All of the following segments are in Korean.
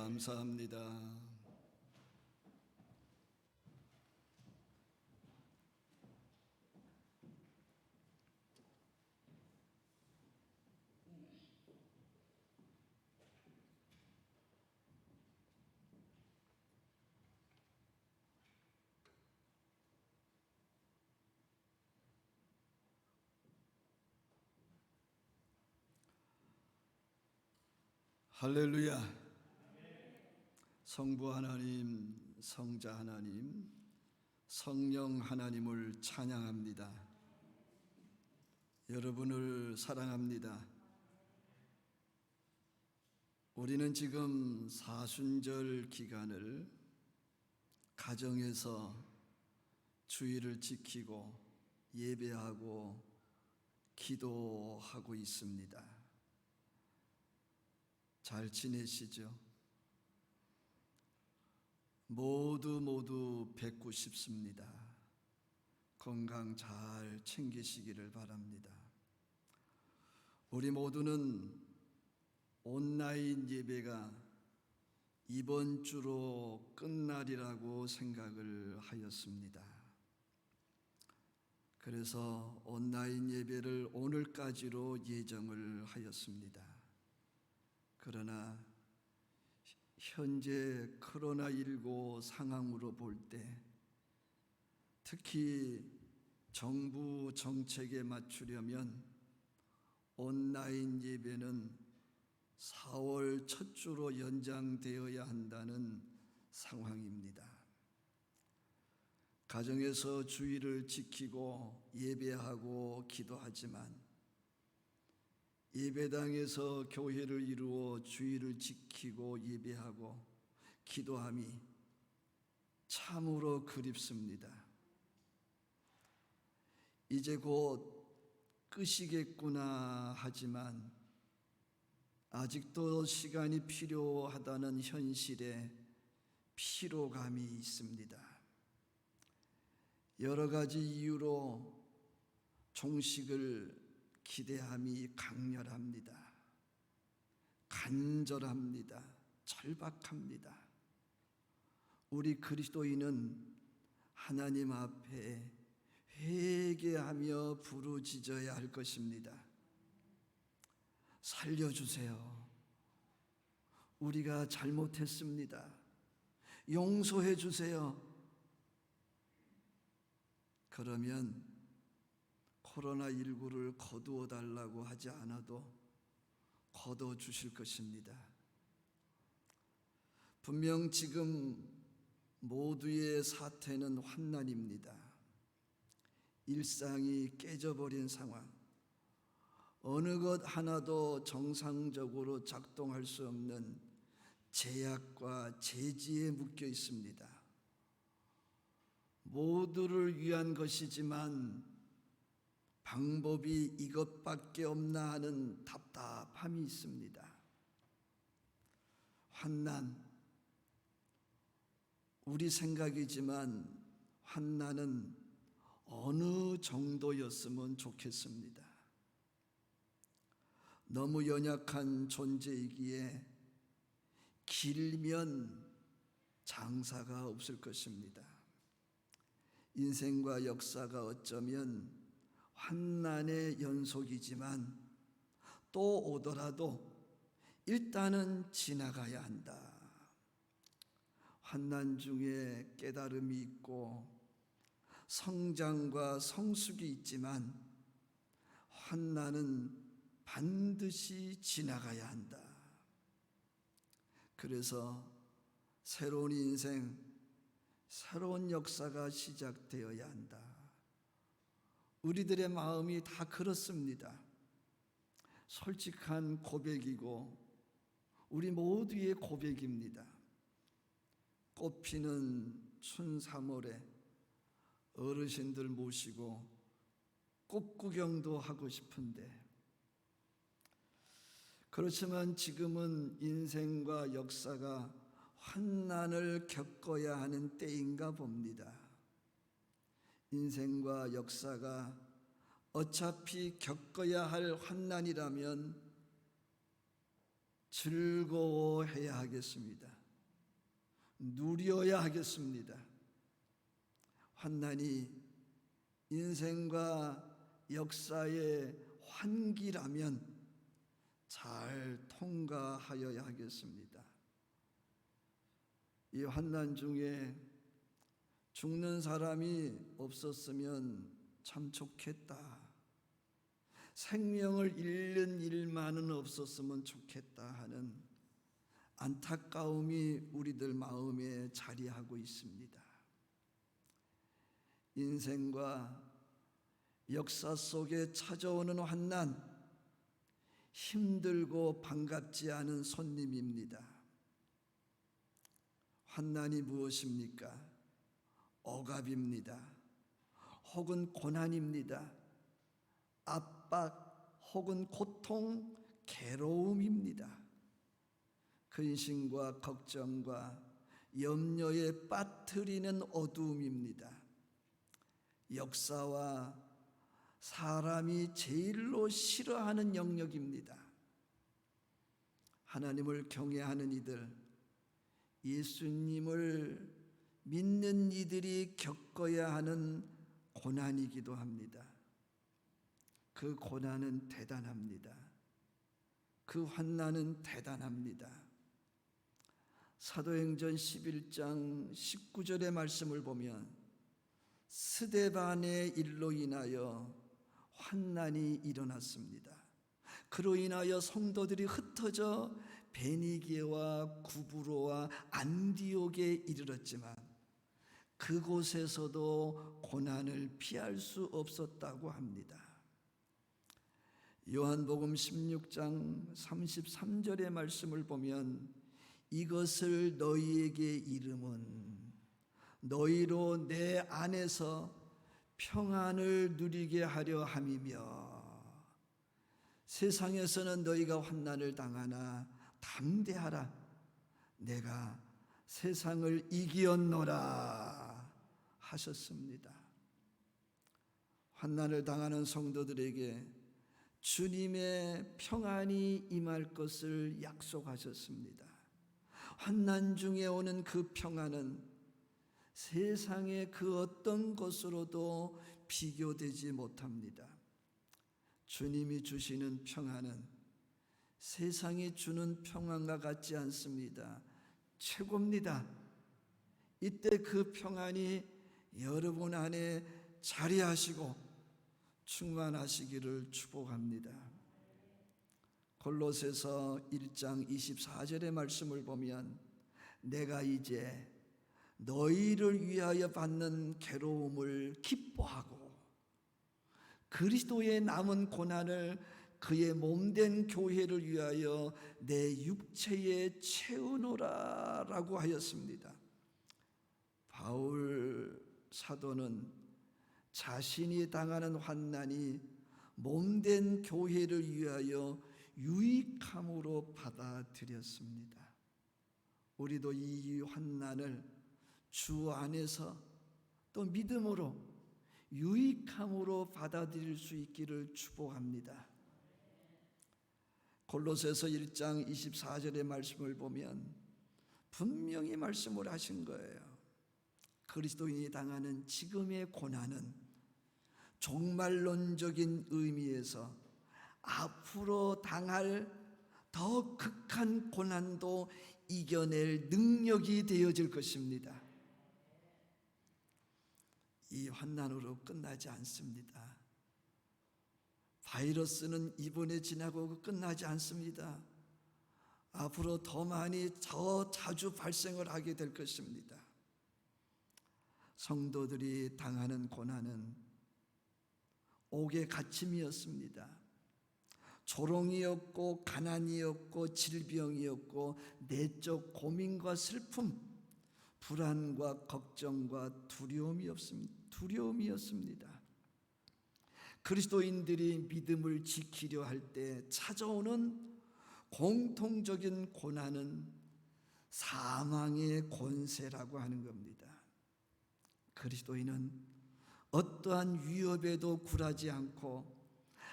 감사합니다. 할렐루야. 성부 하나님, 성자 하나님, 성령 하나님을 찬양합니다. 여러분을 사랑합니다. 우리는 지금 사순절 기간을 가정에서 주의를 지키고 예배하고 기도하고 있습니다. 잘 지내시죠? 모두 뵙고 싶습니다. 건강 잘 챙기시기를 바랍니다. 우리 모두는 온라인 예배가 이번 주로 끝날이라고 생각을 하였습니다. 그래서 온라인 예배를 오늘까지로 예정을 하였습니다. 그러나 현재 코로나19 상황으로 볼 때 특히 정부 정책에 맞추려면 온라인 예배는 4월 첫 주로 연장되어야 한다는 상황입니다. 가정에서 주의를 지키고 예배하고 기도하지만 예배당에서 교회를 이루어 주의를 지키고 예배하고 기도함이 참으로 그립습니다. 이제 곧 끝이겠구나 하지만 아직도 시간이 필요하다는 현실에 피로감이 있습니다. 여러 가지 이유로 종식을 기대함이 강렬합니다. 간절합니다. 절박합니다. 우리 그리스도인은 하나님 앞에 회개하며 부르짖어야 할 것입니다. 살려주세요. 우리가 잘못했습니다. 용서해 주세요. 그러면 코로나19를 거두어 달라고 하지 않아도 거두어 주실 것입니다. 분명 지금 모두의 사태는 환난입니다. 일상이 깨져버린 상황, 어느 것 하나도 정상적으로 작동할 수 없는 제약과 제지에 묶여 있습니다. 모두를 위한 것이지만 방법이 이것밖에 없나 하는 답답함이 있습니다. 환난, 우리 생각이지만 환난은 어느 정도였으면 좋겠습니다. 너무 연약한 존재이기에 길면 장사가 없을 것입니다. 인생과 역사가 어쩌면 환난의 연속이지만 또 오더라도 일단은 지나가야 한다. 환난 중에 깨달음이 있고 성장과 성숙이 있지만 환난은 반드시 지나가야 한다. 그래서 새로운 인생, 새로운 역사가 시작되어야 한다. 우리들의 마음이 다 그렇습니다. 솔직한 고백이고 우리 모두의 고백입니다. 꽃피는 춘 3월에 어르신들 모시고 꽃 구경도 하고 싶은데, 그렇지만 지금은 인생과 역사가 환난을 겪어야 하는 때인가 봅니다. 인생과 역사가 어차피 겪어야 할 환난이라면 즐거워해야 하겠습니다. 누려야 하겠습니다. 환난이 인생과 역사의 환기라면 잘 통과하여야 하겠습니다. 이 환난 중에 죽는 사람이 없었으면 참 좋겠다. 생명을 잃는 일만은 없었으면 좋겠다 하는 안타까움이 우리들 마음에 자리하고 있습니다. 인생과 역사 속에 찾아오는 환난, 힘들고 반갑지 않은 손님입니다. 환난이 무엇입니까? 억압입니다. 혹은 고난입니다. 압박 혹은 고통, 괴로움입니다. 근심과 걱정과 염려에 빠뜨리는 어두움입니다. 역사와 사람이 제일로 싫어하는 영역입니다. 하나님을 경외하는 이들, 예수님을 믿는 이들이 겪어야 하는 고난이기도 합니다. 그 고난은 대단합니다. 그 환난은 대단합니다. 사도행전 11장 19절의 말씀을 보면 스데반의 일로 인하여 환난이 일어났습니다. 그로 인하여 성도들이 흩어져 베니게와 구브로와 안디옥에 이르렀지만 그곳에서도 고난을 피할 수 없었다고 합니다. 요한복음 16장 33절의 말씀을 보면 이것을 너희에게 이름은 너희로 내 안에서 평안을 누리게 하려 함이며 세상에서는 너희가 환난을 당하나 담대하라 내가 세상을 이기었노라 하셨습니다. 환난을 당하는 성도들에게 주님의 평안이 임할 것을 약속하셨습니다. 환난 중에 오는 그 평안은 세상의 그 어떤 것으로도 비교되지 못합니다. 주님이 주시는 평안은 세상이 주는 평안과 같지 않습니다. 최고입니다. 이때 그 평안이 여러분 안에 자리하시고 충만하시기를 축복합니다. 골로새서 1장 24절의 말씀을 보면 내가 이제 너희를 위하여 받는 괴로움을 기뻐하고 그리스도의 남은 고난을 그의 몸된 교회를 위하여 내 육체에 채우노라 라고 하였습니다. 바울 사도는 자신이 당하는 환난이 몸된 교회를 위하여 유익함으로 받아들였습니다. 우리도 이 환난을 주 안에서 또 믿음으로 유익함으로 받아들일 수 있기를 축복합니다. 골로새서 1장 24절의 말씀을 보면 분명히 말씀을 하신 거예요. 그리스도인이 당하는 지금의 고난은 종말론적인 의미에서 앞으로 당할 더 극한 고난도 이겨낼 능력이 되어질 것입니다. 이 환난으로 끝나지 않습니다. 바이러스는 이번에 지나고 끝나지 않습니다. 앞으로 더 많이 더 자주 발생을 하게 될 것입니다. 성도들이 당하는 고난은 옥의 갇힘이었습니다. 조롱이었고 가난이었고 질병이었고 내적 고민과 슬픔, 불안과 걱정과 두려움이었습니다. 그리스도인들이 믿음을 지키려 할 때 찾아오는 공통적인 고난은 사망의 권세라고 하는 겁니다. 그리스도인은 어떠한 위협에도 굴하지 않고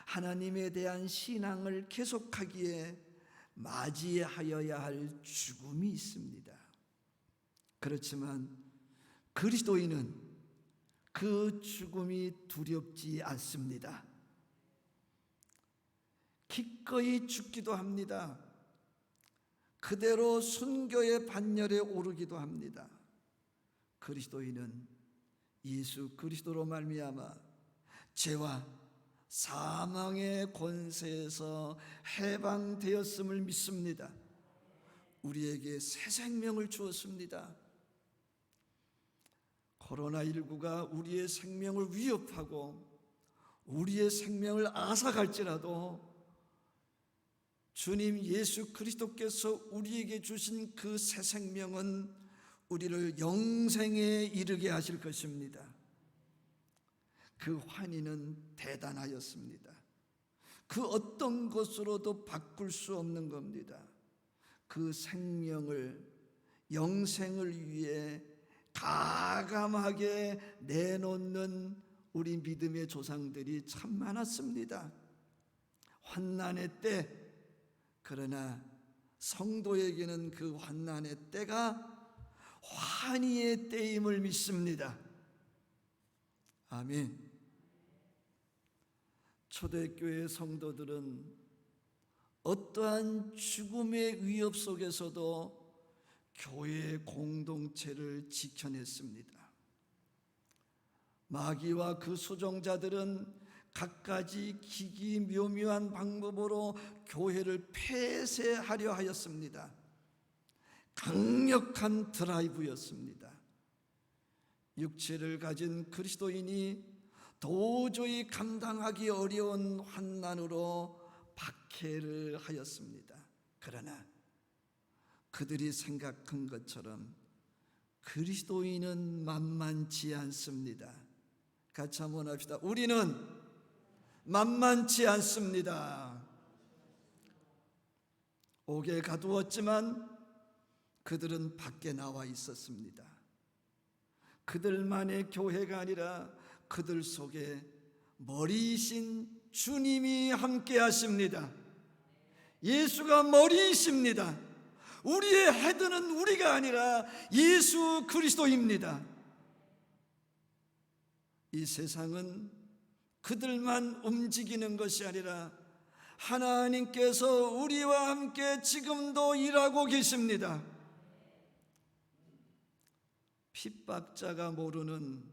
하나님에 대한 신앙을 계속하기에 맞이하여야 할 죽음이 있습니다. 그렇지만 그리스도인은 그 죽음이 두렵지 않습니다. 기꺼이 죽기도 합니다. 그대로 순교의 반열에 오르기도 합니다. 그리스도인은 예수 그리스도로 말미암아 죄와 사망의 권세에서 해방되었음을 믿습니다. 우리에게 새 생명을 주었습니다. 코로나19가 우리의 생명을 위협하고 우리의 생명을 앗아갈지라도 주님 예수 그리스도께서 우리에게 주신 그 새 생명은 우리를 영생에 이르게 하실 것입니다. 그 환희는 대단하였습니다. 그 어떤 것으로도 바꿀 수 없는 겁니다. 그 생명을, 영생을 위해 가감하게 내놓는 우리 믿음의 조상들이 참 많았습니다. 환난의 때, 그러나 성도에게는 그 환난의 때가 환희의 때임을 믿습니다. 아멘. 초대교회 성도들은 어떠한 죽음의 위협 속에서도 교회의 공동체를 지켜냈습니다. 마귀와 그 수종자들은 갖가지 기기묘묘한 방법으로 교회를 폐쇄하려 하였습니다. 강력한 드라이브였습니다. 육체를 가진 그리스도인이 도저히 감당하기 어려운 환난으로 박해를 하였습니다. 그러나 그들이 생각한 것처럼 그리스도인은 만만치 않습니다. 같이 한번 합시다. 우리는 만만치 않습니다. 옥에 가두었지만 그들은 밖에 나와 있었습니다. 그들만의 교회가 아니라 그들 속에 머리이신 주님이 함께 하십니다. 예수가 머리이십니다. 우리의 헤드는 우리가 아니라 예수 그리스도입니다. 이 세상은 그들만 움직이는 것이 아니라 하나님께서 우리와 함께 지금도 일하고 계십니다. 핍박자가 모르는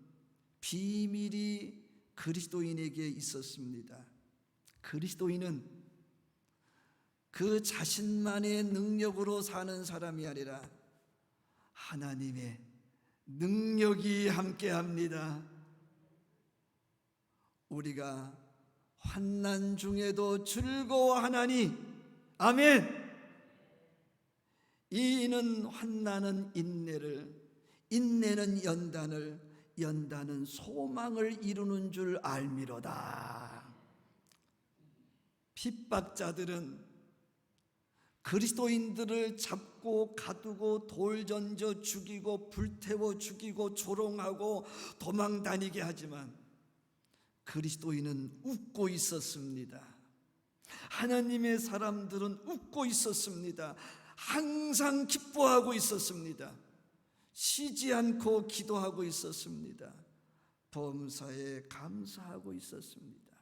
비밀이 그리스도인에게 있었습니다. 그리스도인은 그 자신만의 능력으로 사는 사람이 아니라 하나님의 능력이 함께합니다. 우리가 환난 중에도 즐거워하나니 아멘. 이는 환난은 인내를, 인내는 연단을, 연단은 소망을 이루는 줄 알미로다. 핍박자들은 그리스도인들을 잡고 가두고 돌 던져 죽이고 불태워 죽이고 조롱하고 도망 다니게 하지만 그리스도인은 웃고 있었습니다. 하나님의 사람들은 웃고 있었습니다. 항상 기뻐하고 있었습니다. 쉬지 않고 기도하고 있었습니다. 범사에 감사하고 있었습니다.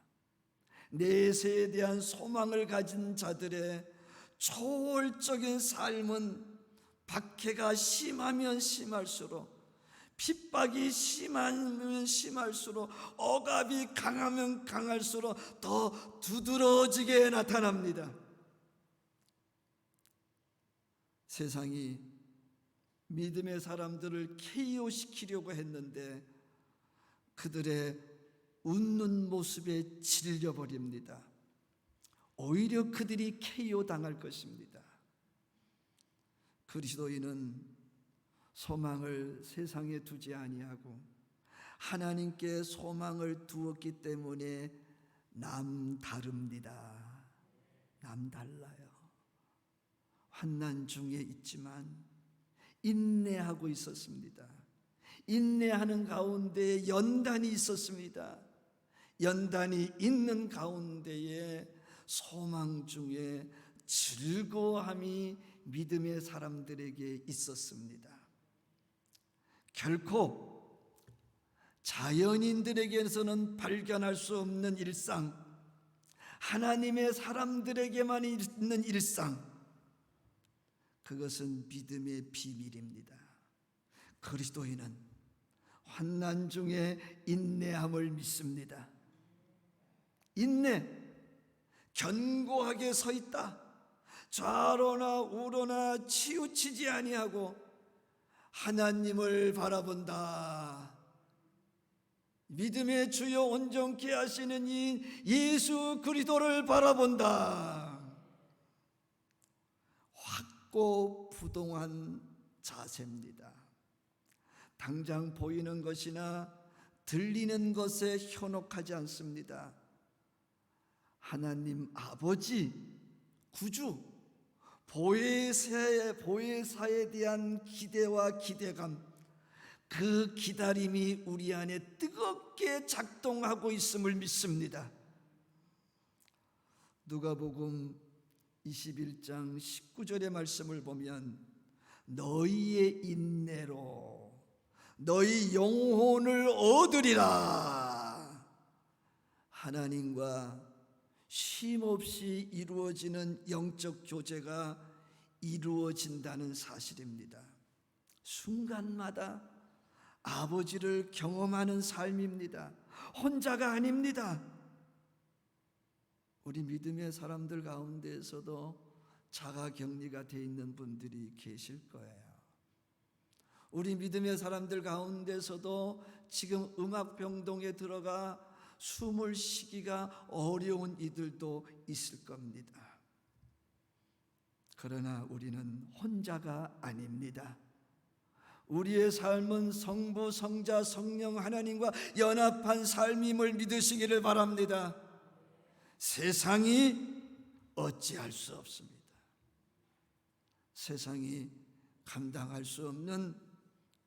내세에 대한 소망을 가진 자들의 초월적인 삶은 박해가 심하면 심할수록, 핍박이 심하면 심할수록, 억압이 강하면 강할수록 더 두드러지게 나타납니다. 세상이 믿음의 사람들을 KO시키려고 했는데 그들의 웃는 모습에 질려버립니다. 오히려 그들이 KO 당할 것입니다. 그리스도인은 소망을 세상에 두지 아니하고 하나님께 소망을 두었기 때문에 남다릅니다. 남달라요. 환난 중에 있지만 인내하고 있었습니다. 인내하는 가운데 연단이 있었습니다. 연단이 있는 가운데에 소망 중에 즐거움이 믿음의 사람들에게 있었습니다. 결코 자연인들에게서는 발견할 수 없는 일상, 하나님의 사람들에게만 있는 일상, 그것은 믿음의 비밀입니다. 그리스도인은 환난 중에 인내함을 믿습니다. 인내, 견고하게 서 있다. 좌로나 우로나 치우치지 아니하고 하나님을 바라본다. 믿음의 주요 온전케 하시는 이 예수 그리스도를 바라본다. 확고부동한 자세입니다. 당장 보이는 것이나 들리는 것에 현혹하지 않습니다. 하나님 아버지, 구주, 보혜사에 대한 기대와 기대감, 그 기다림이 우리 안에 뜨겁게 작동하고 있음을 믿습니다. 누가복음 21장 19절의 말씀을 보면 너희의 인내로 너희 영혼을 얻으리라. 하나님과 쉼없이 이루어지는 영적 교제가 이루어진다는 사실입니다. 순간마다 아버지를 경험하는 삶입니다. 혼자가 아닙니다. 우리 믿음의 사람들 가운데에서도 자가격리가 돼 있는 분들이 계실 거예요. 우리 믿음의 사람들 가운데서도 지금 음악병동에 들어가 숨을 쉬기가 어려운 이들도 있을 겁니다. 그러나 우리는 혼자가 아닙니다. 우리의 삶은 성부, 성자, 성령 하나님과 연합한 삶임을 믿으시기를 바랍니다. 세상이 어찌할 수 없습니다. 세상이 감당할 수 없는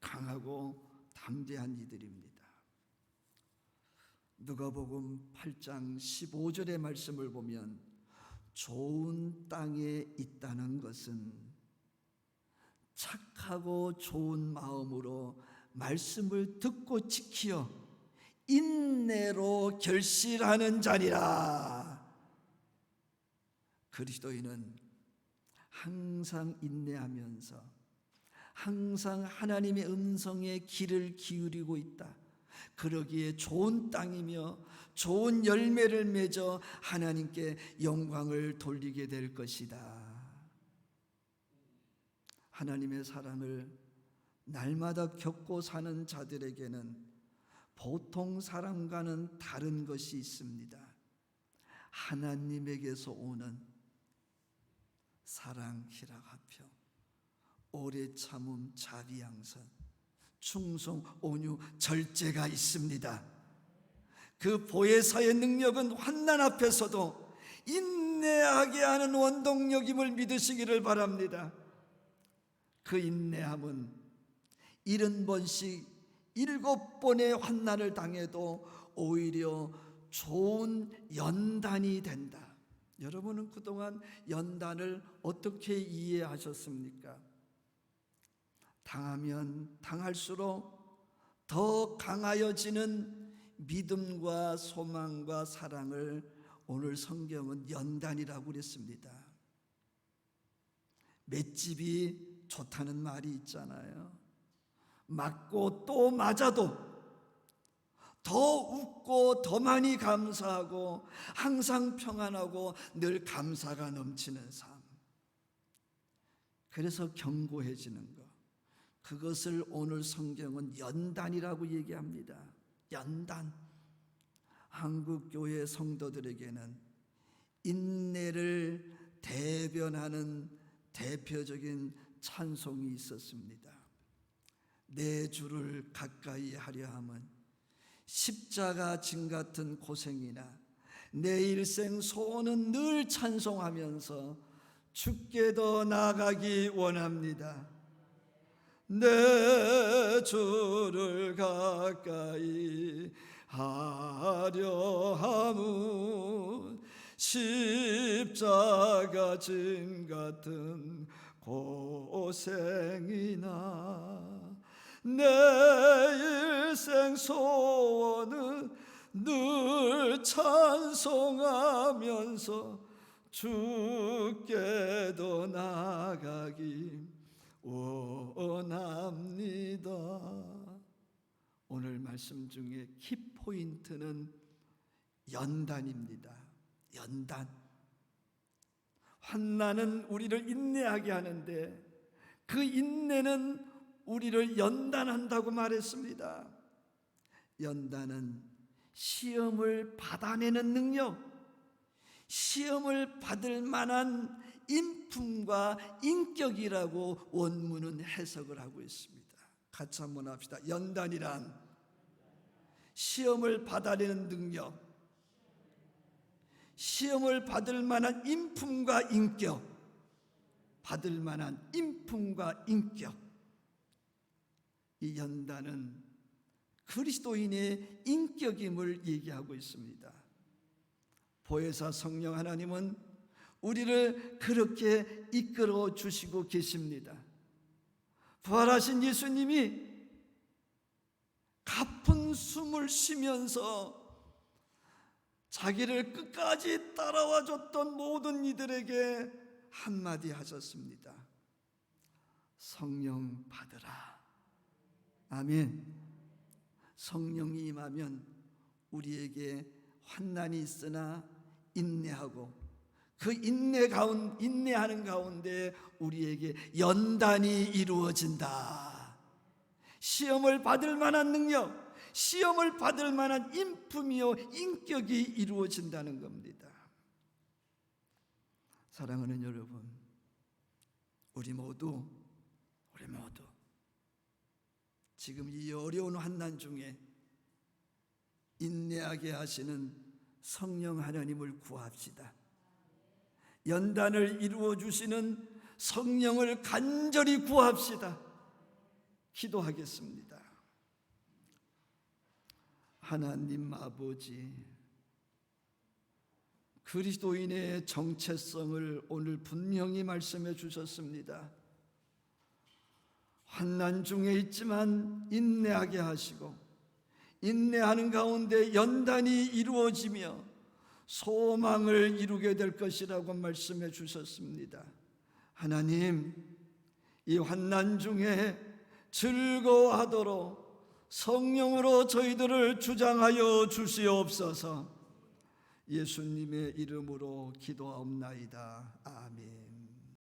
강하고 담대한 이들입니다. 누가복음 8장 15절의 말씀을 보면 좋은 땅에 있다는 것은 착하고 좋은 마음으로 말씀을 듣고 지키어 인내로 결실하는 자리라. 그리스도인은 항상 인내하면서 항상 하나님의 음성에 귀를 기울이고 있다. 그러기에 좋은 땅이며 좋은 열매를 맺어 하나님께 영광을 돌리게 될 것이다. 하나님의 사랑을 날마다 겪고 사는 자들에게는 보통 사람과는 다른 것이 있습니다. 하나님에게서 오는 사랑, 희락하평, 오래 참음, 자비, 양선, 충성, 온유, 절제가 있습니다. 그 보혜사의 능력은 환난 앞에서도 인내하게 하는 원동력임을 믿으시기를 바랍니다. 그 인내함은 70번씩 7번의 환난을 당해도 오히려 좋은 연단이 된다. 여러분은 그동안 연단을 어떻게 이해하셨습니까? 당하면 당할수록 더 강하여지는 믿음과 소망과 사랑을 오늘 성경은 연단이라고 그랬습니다. 맷집이 좋다는 말이 있잖아요. 맞고 또 맞아도 더 웃고 더 많이 감사하고 항상 평안하고 늘 감사가 넘치는 삶. 그래서 견고해지는 것, 그것을 오늘 성경은 연단이라고 얘기합니다. 연단. 한국교회 성도들에게는 인내를 대변하는 대표적인 찬송이 있었습니다. 내 주를 가까이 하려 함은 십자가 짐 같은 고생이나 내 일생 소원은 늘 찬송하면서 주께 더 나아가기 원합니다. 내 주를 가까이 하려 함은 십자가 짐 같은 고생이나 내 일생 소원은 늘 찬송하면서 주께도 나가기 원합니다. 오늘 말씀 중에 키포인트는 연단입니다. 연단. 환난은 우리를 인내하게 하는데 그 인내는 우리를 연단한다고 말했습니다. 연단은 시험을 받아내는 능력, 시험을 받을 만한 인품과 인격이라고 원문은 해석을 하고 있습니다. 같이 한번 합시다. 연단이란 시험을 받아내는 능력, 시험을 받을 만한 인품과 인격, 받을 만한 인품과 인격. 이 연단은 그리스도인의 인격임을 얘기하고 있습니다. 보혜사 성령 하나님은 우리를 그렇게 이끌어 주시고 계십니다. 부활하신 예수님이 가쁜 숨을 쉬면서 자기를 끝까지 따라와 줬던 모든 이들에게 한마디 하셨습니다. 성령 받으라. 아멘. 성령이 임하면 우리에게 환난이 있으나 인내하고 그 인내하는 가운데 우리에게 연단이 이루어진다. 시험을 받을 만한 능력, 시험을 받을 만한 인품이요 인격이 이루어진다는 겁니다. 사랑하는 여러분, 우리 모두 지금 이 어려운 환난 중에 인내하게 하시는 성령 하나님을 구합시다. 연단을 이루어 주시는 성령을 간절히 구합시다. 기도하겠습니다. 하나님 아버지, 그리스도인의 정체성을 오늘 분명히 말씀해 주셨습니다. 환난 중에 있지만 인내하게 하시고 인내하는 가운데 연단이 이루어지며 소망을 이루게 될 것이라고 말씀해 주셨습니다. 하나님, 이 환난 중에 즐거워하도록 성령으로 저희들을 주장하여 주시옵소서. 예수님의 이름으로 기도하옵나이다. 아멘.